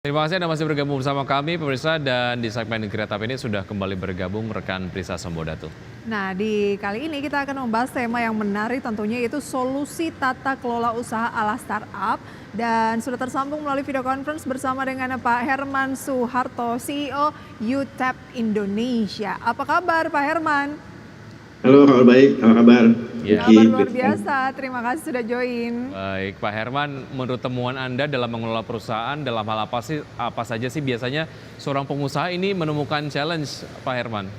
Terima kasih Anda masih bergabung bersama kami, pemirsa, dan di segmen Kreatif ini sudah kembali bergabung rekan Prisa Sambodatu. Nah, di kali ini kita akan membahas tema yang menarik tentunya yaitu solusi tata kelola usaha ala startup. Dan sudah tersambung melalui video conference bersama dengan Pak Herman Suharto, CEO UTEP Indonesia. Apa kabar Pak Herman? Halo, kabar baik. Apa kabar? Ya. Kabar luar biasa, terima kasih sudah join. Baik, Pak Herman, menurut temuan Anda dalam mengelola perusahaan, dalam hal apa saja sih biasanya seorang pengusaha ini menemukan challenge, Pak Herman?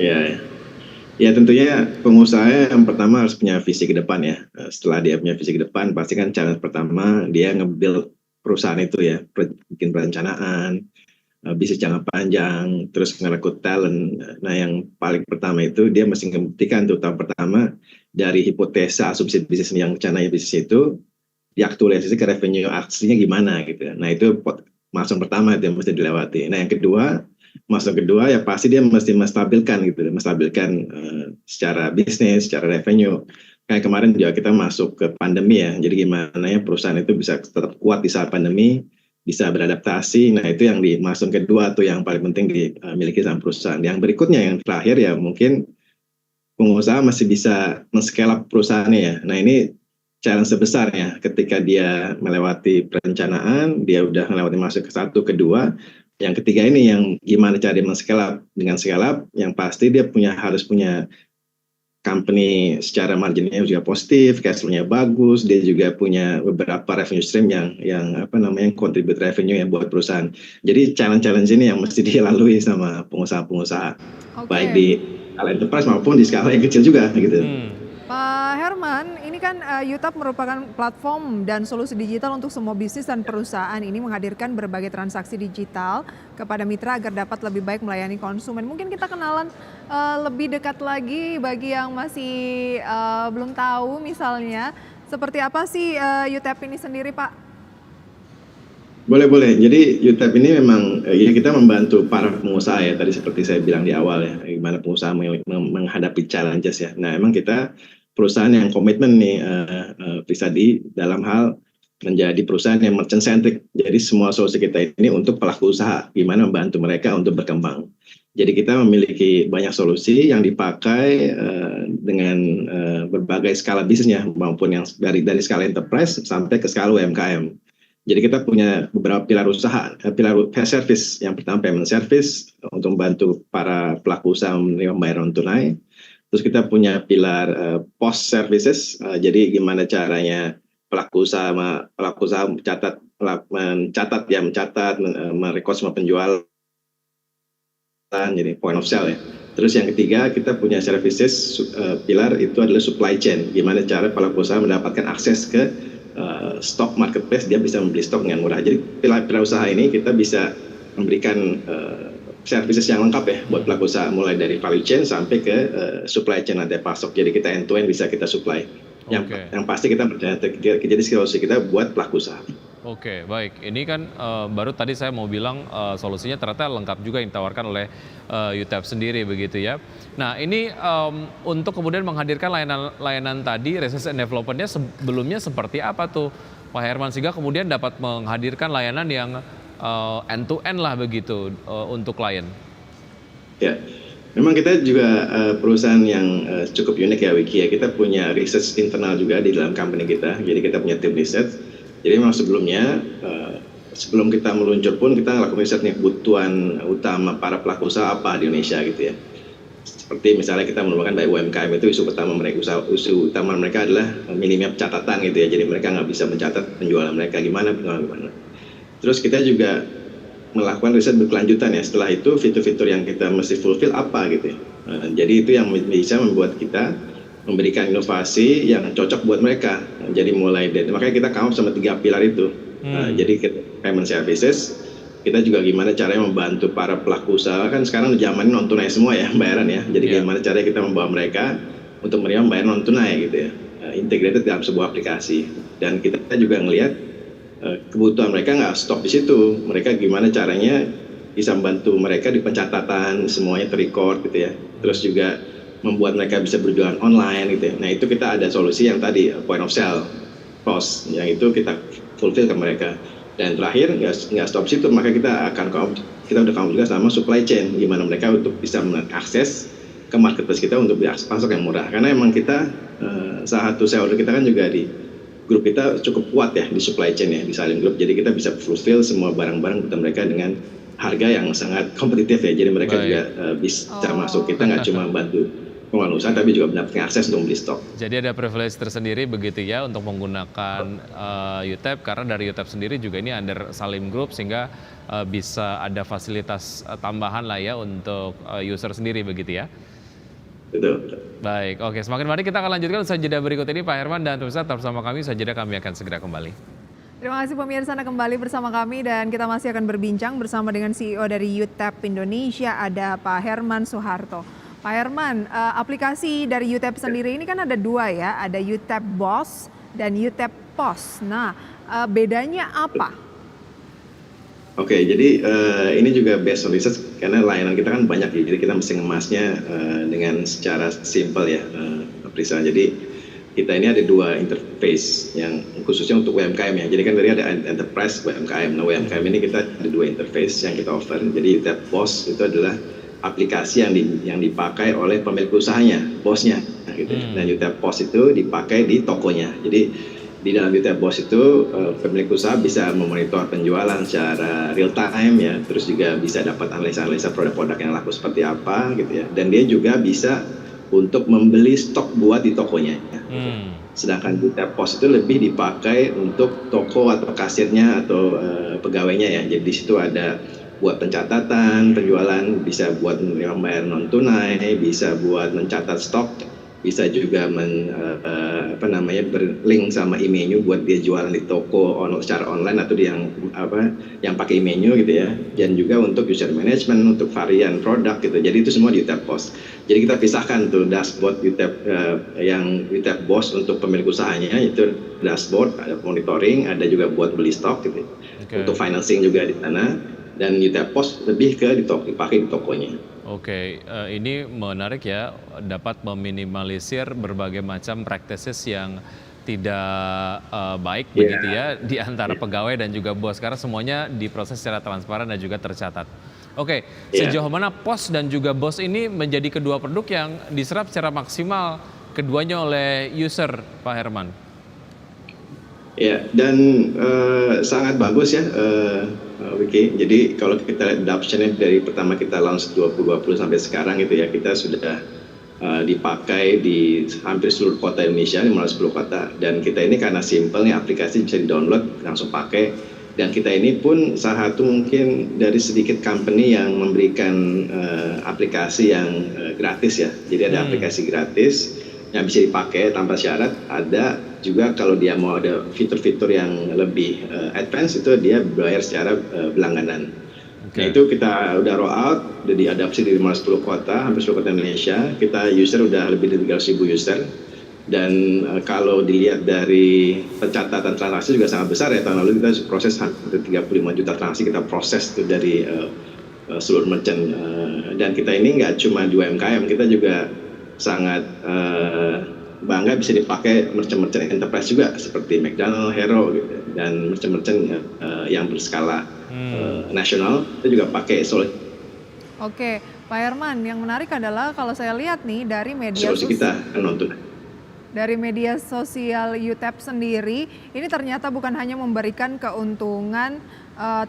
Ya tentunya pengusaha yang pertama harus punya visi ke depan ya. Setelah dia punya visi ke depan, pasti kan challenge pertama dia nge-build perusahaan itu ya, bikin perencanaan, bisnis jangka panjang, terus ngerekrut talent. Nah yang paling pertama itu dia mesti membuktikan tuh tahap pertama dari hipotesa asumsi bisnis yang rencananya bisnis itu diaktualisasi ke revenue aslinya gimana gitu. Nah itu milestone pertama itu yang mesti dilewati. Nah yang kedua, milestone kedua ya pasti dia mesti menstabilkan gitu, menstabilkan secara bisnis, secara revenue. Kayak kemarin juga kita masuk ke pandemi ya, jadi gimana ya perusahaan itu bisa tetap kuat di saat pandemi, bisa beradaptasi. Nah itu yang di milestone kedua tuh yang paling penting dimiliki sama perusahaan. Yang berikutnya yang terakhir ya mungkin pengusaha masih bisa men-scale up perusahaannya ya. Nah ini challenge sebesar ya ketika dia melewati perencanaan, dia udah melewati masuk ke satu, kedua. Yang ketiga ini yang gimana cara dia men-scale up. Dengan scale up yang pasti dia harus punya company secara marginnya juga positif, cash flow-nya bagus, dia juga punya beberapa revenue stream yang contribute revenue yang buat perusahaan. Jadi challenge ini yang mesti dilalui sama pengusaha-pengusaha, baik di skala enterprise maupun di skala yang kecil juga gitu. Pak Herman, ini kan UTEP merupakan platform dan solusi digital untuk semua bisnis dan perusahaan ini menghadirkan berbagai transaksi digital kepada mitra agar dapat lebih baik melayani konsumen. Mungkin kita kenalan lebih dekat lagi bagi yang masih belum tahu misalnya, seperti apa sih UTEP ini sendiri Pak? Boleh. Jadi UTEP ini memang ya kita membantu para pengusaha ya, tadi seperti saya bilang di awal ya, gimana pengusaha menghadapi challenges ya. Nah emang kita perusahaan yang komitmen nih bisa di dalam hal menjadi perusahaan yang merchant centric. Jadi semua solusi kita ini untuk pelaku usaha, gimana membantu mereka untuk berkembang. Jadi kita memiliki banyak solusi yang dipakai dengan berbagai skala bisnisnya, maupun yang dari skala enterprise sampai ke skala UMKM. Jadi kita punya beberapa pilar usaha, pilar service. Yang pertama payment service untuk membantu para pelaku usaha menerima pembayaran tunai. Terus kita punya pilar post services, jadi gimana caranya pelaku usaha mencatat, merekod semua penjualan, jadi point of sale ya. Terus yang ketiga kita punya services, pilar itu adalah supply chain, gimana cara pelaku usaha mendapatkan akses ke stok marketplace, dia bisa membeli stok dengan murah. Jadi pilar usaha ini kita bisa memberikan services yang lengkap ya buat pelaku usaha, mulai dari value chain sampai ke supply chain nanti pasok. Jadi kita end to end bisa kita supply. Yang pasti kita percaya jadi solusi kita buat pelaku usaha. Oke, baik. Ini kan baru tadi saya mau bilang solusinya ternyata lengkap juga yang ditawarkan oleh UTEP sendiri begitu ya. Nah ini untuk kemudian menghadirkan layanan tadi, research and development-nya sebelumnya seperti apa tuh Pak Herman, sehingga kemudian dapat menghadirkan layanan yang end to end lah begitu untuk klien. Ya, memang kita juga perusahaan yang cukup unik ya Wiki ya. Kita punya research internal juga di dalam company kita. Jadi kita punya tim research. Jadi memang sebelumnya sebelum kita meluncur pun kita ngelakuin riset nih, kebutuhan utama para pelaku usaha apa di Indonesia gitu ya. Seperti misalnya kita menemukan baik UMKM itu isu utama mereka adalah minimnya catatan gitu ya. Jadi mereka nggak bisa mencatat penjualan mereka gimana. Terus kita juga melakukan riset berkelanjutan ya. Setelah itu fitur-fitur yang kita mesti fulfill apa gitu ya. Jadi itu yang bisa membuat kita memberikan inovasi yang cocok buat mereka. Jadi mulai dari, makanya kita come up sama 3 pilar itu. Jadi payment services, kita juga gimana caranya membantu para pelaku usaha, kan sekarang zamannya non tunai semua ya bayaran ya. Jadi gimana caranya kita membawa mereka untuk menerima bayaran non tunai gitu ya, integrated dalam sebuah aplikasi. Dan kita juga ngelihat kebutuhan mereka nggak stop di situ. Mereka gimana caranya bisa membantu mereka di pencatatan semuanya terrecord gitu ya. Terus juga membuat mereka bisa berjualan online gitu ya. Nah itu kita ada solusi yang tadi point of sale POS, yang itu kita fulfill ke mereka. Dan terakhir nggak stop situ, maka kita udah kamu juga sama supply chain, gimana mereka untuk bisa mengakses ke marketplace kita untuk pasok yang murah. Karena emang kita salah satu shareholder kita kan juga di grup kita cukup kuat ya di supply chain ya, di Salim Group. Jadi kita bisa fulfill semua barang-barang kebutuhan mereka dengan harga yang sangat kompetitif ya. Jadi mereka juga bisa masuk. Kita nggak cuma bantu pengelola usaha tapi juga mendapatkan akses untuk beli stok. Jadi ada privilege tersendiri begitu ya untuk menggunakan UTEP, karena dari UTEP sendiri juga ini under Salim Group sehingga bisa ada fasilitas tambahan lah ya untuk user sendiri begitu ya. Betul. Baik, oke, semakin mari kita akan lanjutkan usaha jeda berikut ini Pak Herman, dan pemirsa tetap bersama kami, usaha jeda kami akan segera kembali. Terima kasih pemirsa, Anda kembali bersama kami dan kita masih akan berbincang bersama dengan CEO dari UTEP Indonesia, ada Pak Herman Soeharto. Pak Herman, aplikasi dari UTEP sendiri ini kan ada dua ya, ada UTEP Boss dan UTEP POS. Nah, bedanya apa? Oke, jadi ini juga based on research karena layanan kita kan banyak ya, jadi kita mesti ngemasnya dengan secara simple ya, Prisa. Jadi kita ini ada dua interface yang khususnya untuk UMKM ya. Jadi kan tadi ada enterprise UMKM. Nah UMKM ini kita ada dua interface yang kita offer. Jadi UTEP POS itu adalah aplikasi yang dipakai oleh pemilik usahanya, bosnya, nah, gitu. Dan UTEP POS itu dipakai di tokonya. Jadi di dalam UTEP POS itu pemilik usaha bisa memonitor penjualan secara real time ya, terus juga bisa dapat analisa produk-produk yang laku seperti apa gitu ya. Dan dia juga bisa untuk membeli stok buat di tokonya. Ya. Sedangkan UTEP POS itu lebih dipakai untuk toko atau kasirnya atau pegawainya ya. Jadi di situ ada buat pencatatan penjualan, bisa buat membayar non tunai, bisa buat mencatat stok, bisa juga berlink sama e-menu buat dia jualan di toko secara online atau yang pakai e-menu gitu ya. Dan juga untuk user management, untuk varian produk gitu. Jadi itu semua di UTEP POS. Jadi kita pisahkan tuh dashboard UTEP yang UTEP BOSS untuk pemilik usahanya, itu dashboard, ada monitoring, ada juga buat beli stok gitu. Untuk financing juga di sana. Dan UTEP POS lebih ke dipakai di tokonya. Oke, ini menarik ya, dapat meminimalisir berbagai macam practices yang tidak baik begitu ya di antara pegawai dan juga bos, karena semuanya diproses secara transparan dan juga tercatat. Oke, sejauh mana POS dan juga BOSS ini menjadi kedua produk yang diserap secara maksimal keduanya oleh user, Pak Herman? Ya, dan sangat bagus ya, Wiki. Jadi kalau kita lihat adoption-nya dari pertama kita launch 2020 sampai sekarang gitu ya, kita sudah dipakai di hampir seluruh kota Indonesia, 510 kota. Dan kita ini karena simple nih, aplikasi bisa di-download, langsung pakai. Dan kita ini pun salah satu mungkin dari sedikit company yang memberikan aplikasi yang gratis ya. Jadi ada aplikasi gratis yang bisa dipakai tanpa syarat. Ada juga kalau dia mau ada fitur-fitur yang lebih advance itu dia bayar secara berlangganan. Nah itu kita udah roll out, udah diadopsi di 510 kota, hampir seluruh kota Indonesia. Kita user udah lebih dari 300.000 user. Dan kalau dilihat dari pencatatan transaksi juga sangat besar ya. Tahun lalu kita proses hampir 35 juta transaksi kita proses itu dari seluruh merchant. Dan kita ini nggak cuma di UMKM, kita juga sangat bangga bisa dipakai merchant-merchant enterprise juga seperti McDonald, Hero gitu. Dan merchant-merchant yang berskala nasional itu juga pakai solusi. Oke, Pak Herman, yang menarik adalah kalau saya lihat nih dari media solusi kita non-tunai. Dari media sosial UTEP sendiri, ini ternyata bukan hanya memberikan keuntungan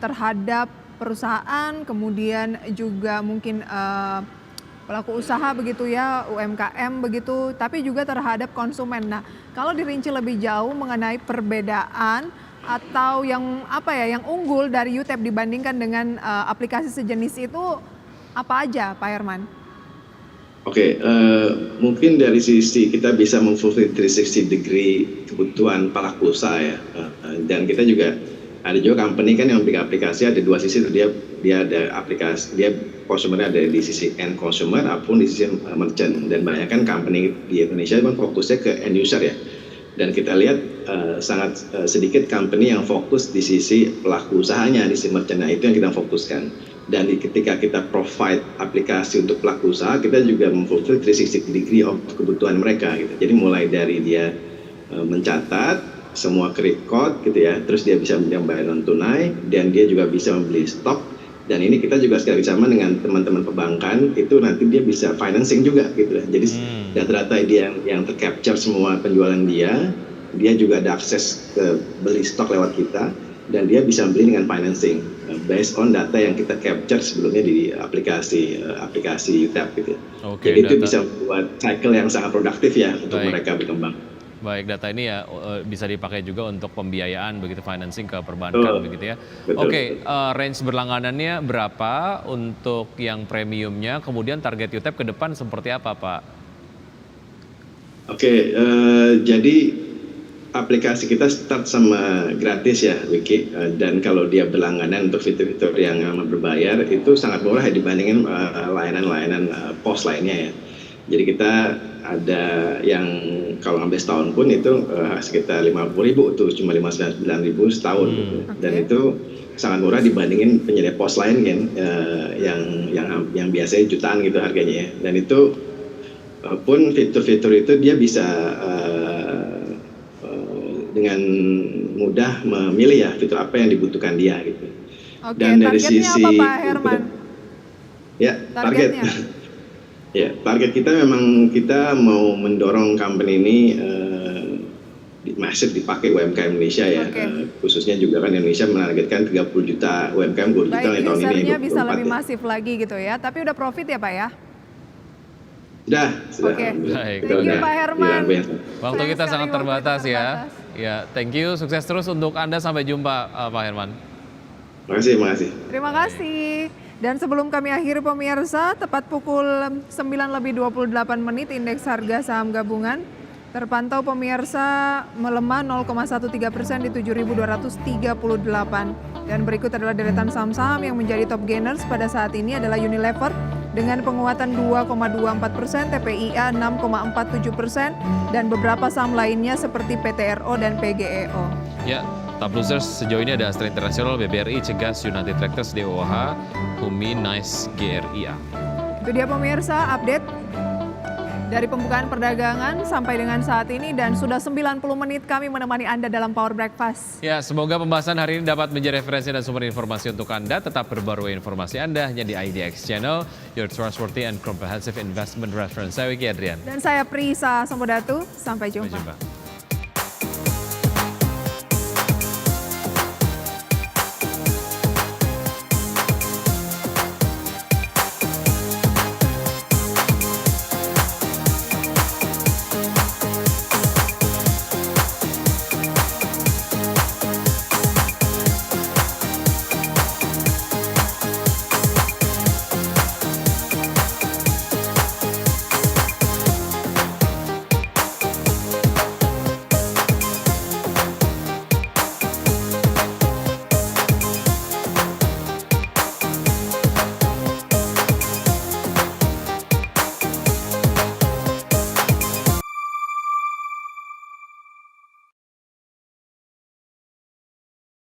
terhadap perusahaan, kemudian juga mungkin pelaku usaha begitu ya, UMKM begitu, tapi juga terhadap konsumen. Nah, kalau dirinci lebih jauh mengenai perbedaan atau yang unggul dari UTEP dibandingkan dengan aplikasi sejenis itu apa aja, Pak Herman? Oke, mungkin dari sisi kita bisa memfulfill 360 degree kebutuhan pelaku usaha ya. Dan kita juga ada juga company kan yang bikin aplikasi, ada dua sisi, dia ada aplikasi, dia consumer ada di sisi end consumer maupun di sisi merchant. Dan banyak kan company di Indonesia kan fokusnya ke end user ya. Dan kita lihat sangat sedikit company yang fokus di sisi pelaku usahanya, di sisi merchant. Nah, itu yang kita fokuskan. Dan ketika kita provide aplikasi untuk pelaku usaha, kita juga memfulfill 360 degree of kebutuhan mereka gitu. Jadi mulai dari dia mencatat, semua credit card gitu ya, terus dia bisa membayar non tunai dan dia juga bisa membeli stok. Dan ini kita juga sekali sama dengan teman-teman perbankan itu nanti dia bisa financing juga gitu ya. Jadi data-data dia yang tercapture semua penjualan dia juga ada akses ke beli stok lewat kita dan dia bisa beli dengan financing based on data yang kita capture sebelumnya di aplikasi UTAP gitu ya. Oke, jadi itu data. bisa buat cycle yang sangat produktif ya untuk Baik. mereka berkembang. Baik, data ini ya bisa dipakai juga untuk pembiayaan begitu, financing ke perbankan begitu ya. Betul. Oke, range berlangganannya berapa untuk yang premiumnya? Kemudian target UTAP ke depan seperti apa, Pak? Oke, jadi aplikasi kita start sama gratis ya, Wiki. Dan kalau dia berlangganan untuk fitur-fitur yang berbayar itu sangat murah ya dibandingin layanan-layanan pos lainnya ya. Jadi kita ada yang kalau ngambil setahun pun itu sekitar 50.000 tuh, cuma 59.000 setahun gitu. Dan itu sangat murah dibandingin penyedia pos lain kan, yang biasanya jutaan gitu harganya ya. Dan itu pun fitur-fitur itu dia bisa dengan mudah memilih ya fitur apa yang dibutuhkan dia gitu. Oke, Dan dari targetnya sisi apa Pak Herman? Ya, Targetnya? Ya, target kita memang kita mau mendorong company ini masif dipakai UMKM Indonesia ya. Khususnya juga kan Indonesia menargetkan 30 juta UMKM 2 juta Baik, tahun ini. usernya bisa 24 lebih ya. masif lagi gitu ya. Tapi udah profit ya Pak ya? Sudah. Oke. Baik. Kita Thank you udah Pak Herman. bilang. Waktu Sayang kita sekali sangat waktu terbatas kita ya. terbatas. Ya, thank you. Sukses terus untuk Anda. Sampai jumpa, Pak Herman. Makasih. Terima kasih. Dan sebelum kami akhiri pemirsa, tepat pukul 9:28 indeks harga saham gabungan terpantau pemirsa melemah 0,13% di 7.238. Dan berikut adalah deretan saham-saham yang menjadi top gainers pada saat ini adalah Unilever dengan penguatan 2,24%, TPIA 6,47%, dan beberapa saham lainnya seperti PTRO dan PGEO. Ya, top losers sejauh ini ada Astra International, BBRI, Cegas, United Tractors, DOH, Humi, Nice, GRIA. Itu dia pemirsa update dari pembukaan perdagangan sampai dengan saat ini dan sudah 90 menit kami menemani Anda dalam Power Breakfast. Ya, semoga pembahasan hari ini dapat menjadi referensi dan sumber informasi untuk Anda. Tetap perbarui informasi Anda hanya di IDX Channel, your trustworthy and comprehensive investment reference. Saya Wiki Adrian. Dan saya Prisa Sambodatu, sampai Sampai jumpa. jumpa.